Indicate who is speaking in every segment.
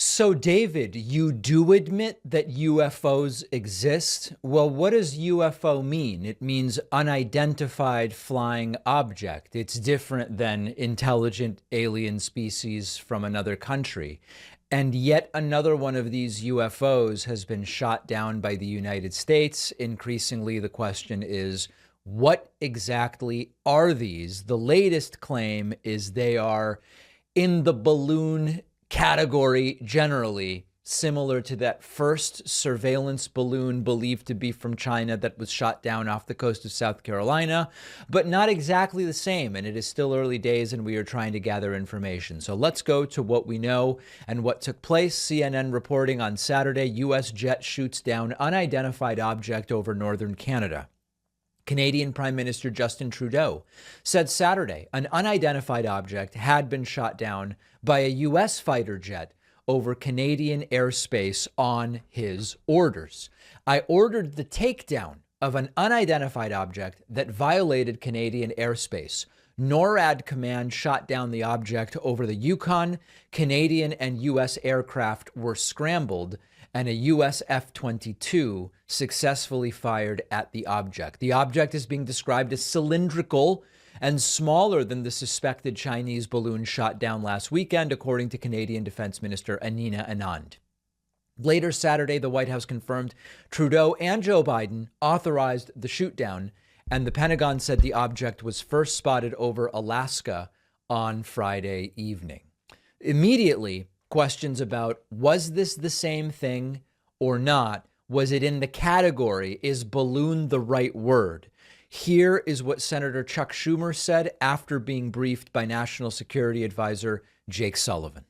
Speaker 1: So, David, you do admit that UFOs exist? Well, what does UFO mean? It means unidentified flying object. It's different than intelligent alien species from another country. And yet another one of these UFOs has been shot down by the United States. Increasingly, the question is, what exactly are these? The latest claim is they are in the balloon category generally, similar to that first surveillance balloon believed to be from China that was shot down off the coast of South Carolina, but not exactly the same. And it is still early days and we are trying to gather information. So let's go to what we know and what took place. CNN reporting on Saturday, U.S. jet shoots down unidentified object over northern Canada. Canadian Prime Minister Justin Trudeau said Saturday an unidentified object had been shot down by a U.S. fighter jet over Canadian airspace on his orders. I ordered the takedown of an unidentified object that violated Canadian airspace. NORAD command shot down the object over the Yukon. Canadian and U.S. aircraft were scrambled, and a U.S. F-22 successfully fired at the object. The object is being described as cylindrical and smaller than the suspected Chinese balloon shot down last weekend, according to Canadian Defense Minister Anina Anand. Later Saturday, the White House confirmed Trudeau and Joe Biden authorized the shootdown, and the Pentagon said the object was first spotted over Alaska on Friday evening. Immediately, questions about, was this the same thing or not? Was it in the category? Is balloon the right word? Here is what Senator Chuck Schumer said after being briefed by National Security Advisor Jake Sullivan.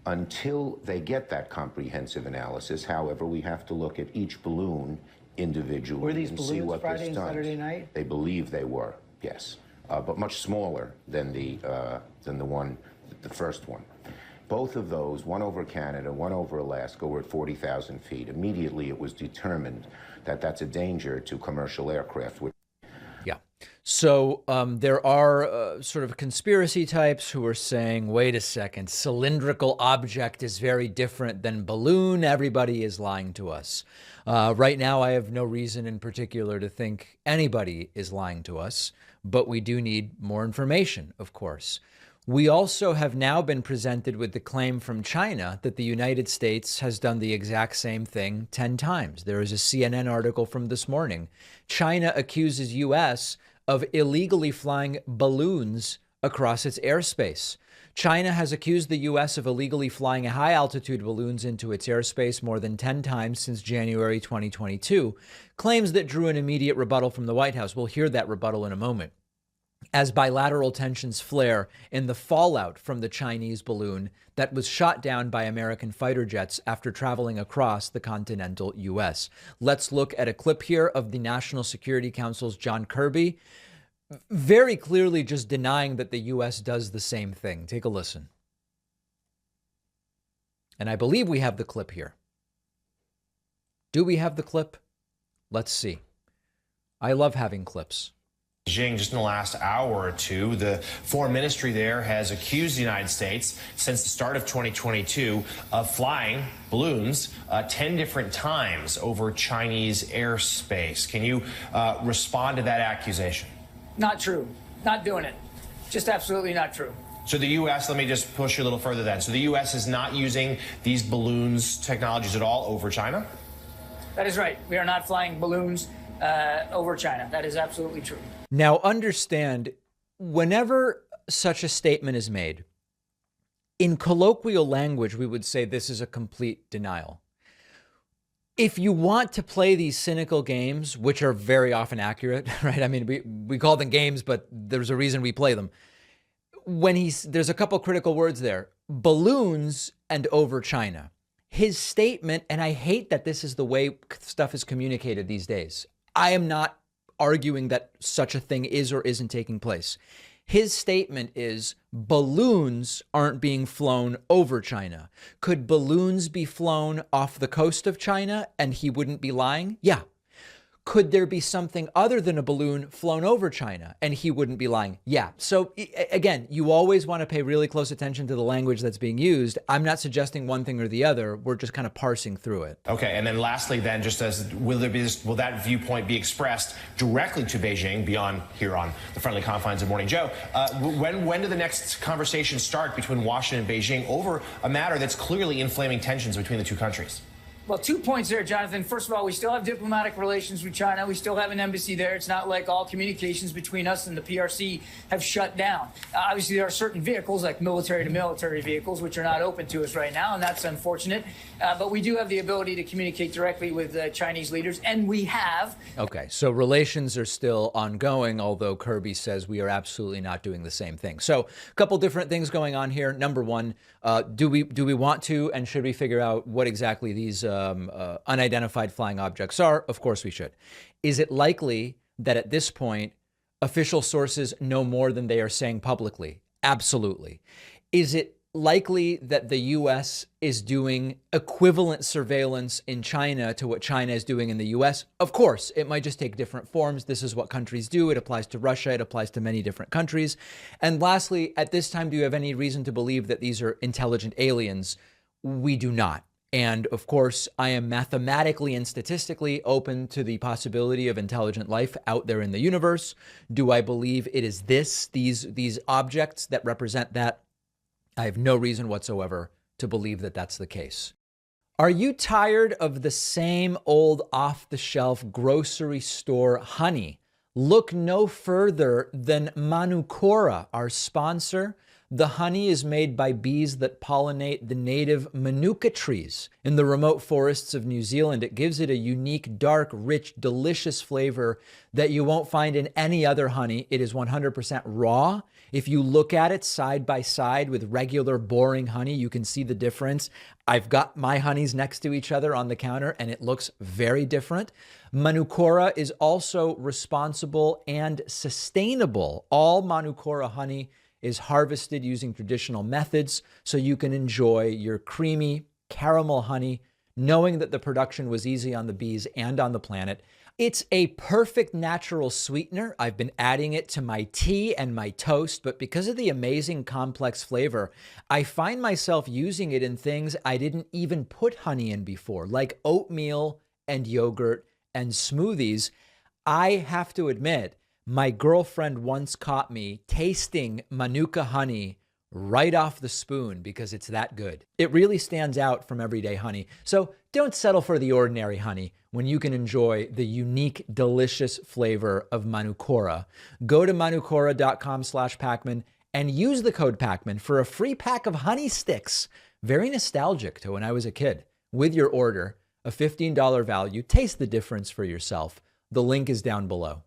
Speaker 2: Until they get that comprehensive analysis, however, we have to look at each balloon individually.
Speaker 3: Were these
Speaker 2: and see
Speaker 3: balloons
Speaker 2: what
Speaker 3: Friday and
Speaker 2: done.
Speaker 3: Saturday night?
Speaker 2: They believe they were, yes, but much smaller than the first one. Both of those, one over Canada, one over Alaska, were at 40,000 feet. Immediately, it was determined that that's a danger to commercial aircraft.
Speaker 1: Yeah. So there are sort of conspiracy types who are saying, wait a second, cylindrical object is very different than balloon. Everybody is lying to us. Right now, I have no reason in particular to think anybody is lying to us, but we do need more information, of course. We also have now been presented with the claim from China that the United States has done the exact same thing 10 times. There is a CNN article from this morning. China accuses U.S. of illegally flying balloons across its airspace. China has accused the U.S. of illegally flying high-altitude balloons into its airspace more than 10 times since January 2022, claims that drew an immediate rebuttal from the White House. We'll hear that rebuttal in a moment. As bilateral tensions flare in the fallout from the Chinese balloon that was shot down by American fighter jets after traveling across the continental U.S. Let's look at a clip here of the National Security Council's John Kirby, very clearly just denying that the U.S. does the same thing. Take a listen. And I believe we have the clip here. Do we have the clip? Let's see. I love having clips.
Speaker 4: Beijing, just in the last hour or two, the foreign ministry there has accused the United States since the start of 2022 of flying balloons 10 different times over Chinese airspace. Can you respond to that accusation?
Speaker 3: Not true. Not doing it. Just absolutely not true.
Speaker 4: So the U.S., let me just push you a little further then. So the U.S. is not using these balloons technologies at all over China?
Speaker 3: That is right. We are not flying balloons over China. That is absolutely true.
Speaker 1: Now, understand, whenever such a statement is made, in colloquial language, we would say this is a complete denial. If you want to play these cynical games, which are very often accurate, right? I mean, we call them games, but there's a reason we play them. There's a couple critical words there, balloons and over China. His statement, and I hate that this is the way stuff is communicated these days. I am not arguing that such a thing is or isn't taking place. His statement is balloons aren't being flown over China. Could balloons be flown off the coast of China and he wouldn't be lying? Yeah. Could there be something other than a balloon flown over China? And he wouldn't be lying. Yeah. So again, you always want to pay really close attention to the language that's being used. I'm not suggesting one thing or the other. We're just kind of parsing through it.
Speaker 4: Okay. And then lastly, then, just as will that viewpoint be expressed directly to Beijing beyond here on the friendly confines of Morning Joe? When do the next conversations start between Washington and Beijing over a matter that's clearly inflaming tensions between the two countries?
Speaker 3: Well, 2 points there, Jonathan. First of all, we still have diplomatic relations with China. We still have an embassy there. It's not like all communications between us and the PRC have shut down. Obviously, there are certain vehicles, like military-to-military vehicles, which are not open to us right now, and that's unfortunate. But we do have the ability to communicate directly with Chinese leaders, and we have.
Speaker 1: Okay, so relations are still ongoing, although Kirby says we are absolutely not doing the same thing. So a couple different things going on here. Number one, do we want to and should we figure out what exactly these unidentified flying objects are? Of course we should. Is it likely that at this point, official sources know more than they are saying publicly? Absolutely. Is it likely that the U.S. is doing equivalent surveillance in China to what China is doing in the U.S.? Of course, it might just take different forms. This is what countries do. It applies to Russia. It applies to many different countries. And lastly, at this time, do you have any reason to believe that these are intelligent aliens? We do not. And of course, I am mathematically and statistically open to the possibility of intelligent life out there in the universe. Do I believe it is these objects that represent that? I have no reason whatsoever to believe that that's the case. Are you tired of the same old off-the-shelf grocery store honey? Look no further than Manukora, our sponsor. The honey is made by bees that pollinate the native manuka trees in the remote forests of New Zealand. It gives it a unique, dark, rich, delicious flavor that you won't find in any other honey. It is 100% raw. If you look at it side by side with regular boring honey, you can see the difference. I've got my honeys next to each other on the counter and it looks very different. Manukora is also responsible and sustainable. All Manukora honey is harvested using traditional methods, so you can enjoy your creamy caramel honey, knowing that the production was easy on the bees and on the planet. It's a perfect natural sweetener. I've been adding it to my tea and my toast, but because of the amazing complex flavor, I find myself using it in things I didn't even put honey in before, like oatmeal and yogurt and smoothies. I have to admit, my girlfriend once caught me tasting Manuka honey right off the spoon because it's that good. It really stands out from everyday honey. So don't settle for the ordinary honey when you can enjoy the unique, delicious flavor of Manukora. Go to manukora.com/Pacman and use the code Pacman for a free pack of honey sticks. Very nostalgic to when I was a kid. With your order, a $15 value. Taste the difference for yourself. The link is down below.